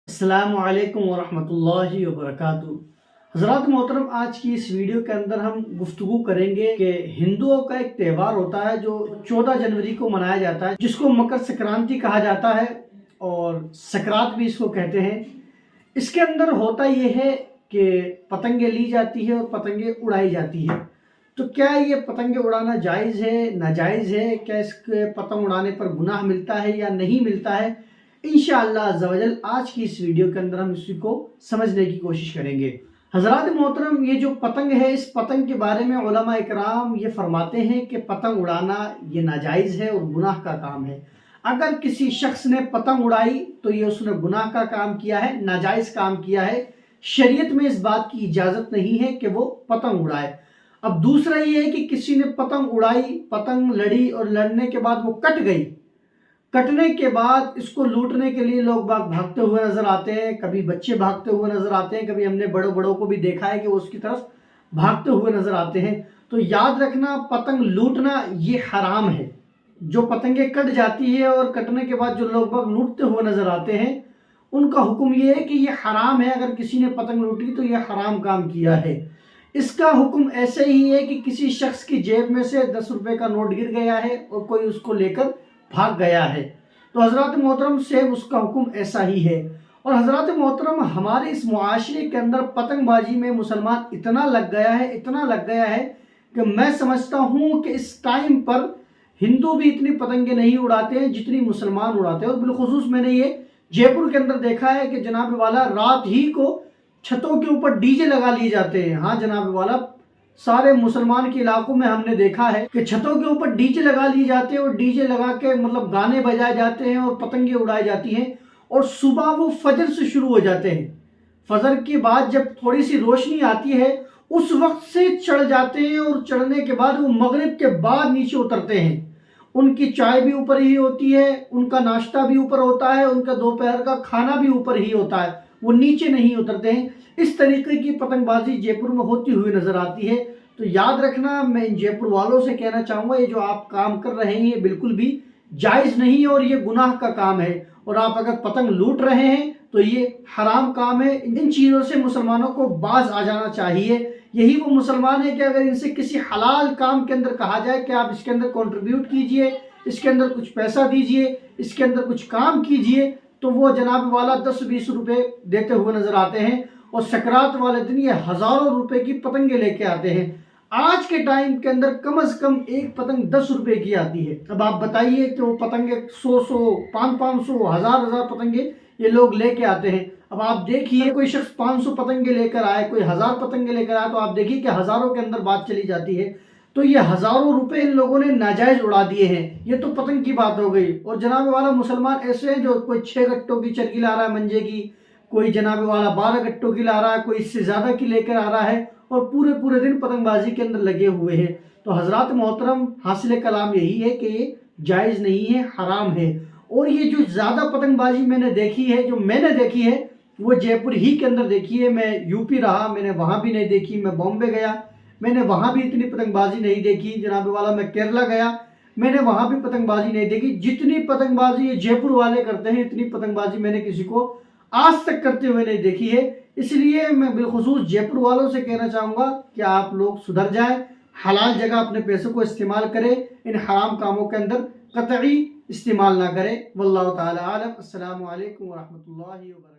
अस्सलामु अलैकुम वरहमतुल्लाहि वबरकातुहू। हज़रात मोहतरम, आज की इस वीडियो के अंदर हम गुफ्तगू करेंगे कि हिंदुओं का एक त्यौहार होता है जो 14 जनवरी को मनाया जाता है, जिसको मकर संक्रांति कहा जाता है और सकरात भी इसको कहते हैं। इसके अंदर होता यह है कि पतंगे ली जाती है और पतंगे उड़ाई जाती है। तो क्या ये पतंगे उड़ाना जायज़ है, नाजायज़ है? क्या इसके पतंग उड़ाने पर गुनाह मिलता है या नहीं मिलता है? इंशाअल्लाह अज़्ज़वजल आज की इस वीडियो के अंदर हम इसी को समझने की कोशिश करेंगे। हज़रात मोहतरम, ये जो पतंग है, इस पतंग के बारे में उलमा इकराम ये फरमाते हैं कि पतंग उड़ाना ये नाजायज़ है और गुनाह का काम है। अगर किसी शख्स ने पतंग उड़ाई तो ये उसने गुनाह का काम किया है, नाजायज़ काम किया है। शरीयत में इस बात की इजाज़त नहीं है कि वो पतंग उड़ाए। अब दूसरा ये है कि किसी ने पतंग उड़ाई, पतंग लड़ी और लड़ने के बाद वो कट गई। कटने के बाद इसको लूटने के लिए लोग भागते हुए नजर आते हैं, कभी बच्चे भागते हुए नजर आते हैं, कभी हमने बड़ों बड़ों को भी देखा है कि वो उसकी तरफ भागते हुए नजर आते हैं। तो याद रखना, पतंग लूटना ये हराम है। जो पतंगे कट जाती है और कटने के बाद जो लोग लूटते हुए नजर आते हैं, उनका हुक्म ये है कि ये हराम है। अगर किसी ने पतंग लूटी तो ये हराम काम किया है। इसका हुक्म ऐसे ही है कि किसी शख्स की जेब में से 10 रुपए का नोट गिर गया है और कोई उसको लेकर भाग गया है, तो हजरत मोहतरम सेम उसका हुक्म ऐसा ही है। और हजरत मोहतरम, हमारे इस मुआशरे के अंदर पतंगबाजी में मुसलमान इतना लग गया है, इतना लग गया है कि मैं समझता हूँ कि इस टाइम पर हिंदू भी इतनी पतंगे नहीं उड़ाते हैं जितनी मुसलमान उड़ाते हैं। और बिलखुसूस मैंने ये जयपुर के अंदर देखा है कि जनाब वाला रात ही को छतों के ऊपर डीजे लगा लिए जाते हैं। हाँ जनाब वाला, सारे मुसलमान के इलाकों में हमने देखा है कि छतों के ऊपर डीजे लगा लिए जाते हैं और डीजे लगा के मतलब गाने बजाए जाते हैं और पतंगे उड़ाई जाती हैं। और सुबह वो फजर से शुरू हो जाते हैं। फजर के बाद जब थोड़ी सी रोशनी आती है उस वक्त से चढ़ जाते हैं और चढ़ने के बाद वो मगरिब के बाद नीचे उतरते हैं। उनकी चाय भी ऊपर ही होती है, उनका नाश्ता भी ऊपर होता है, उनका दोपहर का खाना भी ऊपर ही होता है, वो नीचे नहीं उतरते हैं। इस तरीके की पतंगबाजी जयपुर में होती हुई नजर आती है। तो याद रखना, मैं इन जयपुर वालों से कहना चाहूँगा, ये जो आप काम कर रहे हैं ये बिल्कुल भी जायज़ नहीं है और ये गुनाह का काम है। और आप अगर पतंग लूट रहे हैं तो ये हराम काम है। इन चीज़ों से मुसलमानों को बाज आ जाना चाहिए। यही वो मुसलमान है कि अगर इनसे किसी हलाल काम के अंदर कहा जाए कि आप इसके अंदर कंट्रीब्यूट कीजिए, इसके अंदर कुछ पैसा दीजिए, इसके अंदर कुछ काम कीजिए, तो वो जनाब वाला 10-20 रुपए देते हुए नजर आते हैं। और सकरात वाले दिन ये हजारों रुपए की पतंगे लेके आते हैं। आज के टाइम के अंदर कम से कम एक पतंग 10 रुपए की आती है। अब आप बताइए कि वो पतंगे 100 500 1000 पतंगे ये लोग लेके आते हैं। अब आप देखिए, कोई शख्स 500 पतंगे लेकर आए, कोई 1000 पतंगे लेकर आए, तो आप देखिए कि हजारों के अंदर बात चली जाती है। तो ये हजारों रुपए इन लोगों ने नाजायज उड़ा दिए हैं। ये तो पतंग की बात हो गई। और जनाब वाला मुसलमान ऐसे हैं जो कोई 6 गट्टों की चरखी ला रहा है मंजे की, कोई जनाब वाला 12 गट्टों की ला रहा है, कोई इससे ज्यादा की लेकर आ रहा है और पूरे पूरे दिन पतंगबाजी के अंदर लगे हुए हैं। तो हजरत मोहतरम, हासिल कलाम यही है कि ये जायज नहीं है, हराम है। और ये जो ज्यादा पतंगबाजी मैंने देखी है, जो मैंने देखी है, वो जयपुर ही के अंदर देखी है। मैं यूपी रहा, मैंने वहां भी नहीं देखी। मैं बॉम्बे गया, मैंने वहां भी इतनी पतंगबाजी नहीं देखी। जनाब वाला, मैं केरला गया, मैंने वहां भी पतंगबाजी नहीं देखी। जितनी पतंगबाजी ये जयपुर वाले करते हैं, इतनी पतंगबाजी मैंने किसी को आज तक करते हुए नहीं देखी है। इसलिए मैं बिलखुसूस जयपुर वालों से कहना चाहूँगा कि आप लोग सुधर जाएं, हलाल जगह अपने पैसों को इस्तेमाल करें, इन हराम कामों के अंदर कतई इस्तेमाल ना करें। वल्लाहु ताला आलम। अस्सलामु अलैकुम व रहमतुल्लाहि व बरकातहू।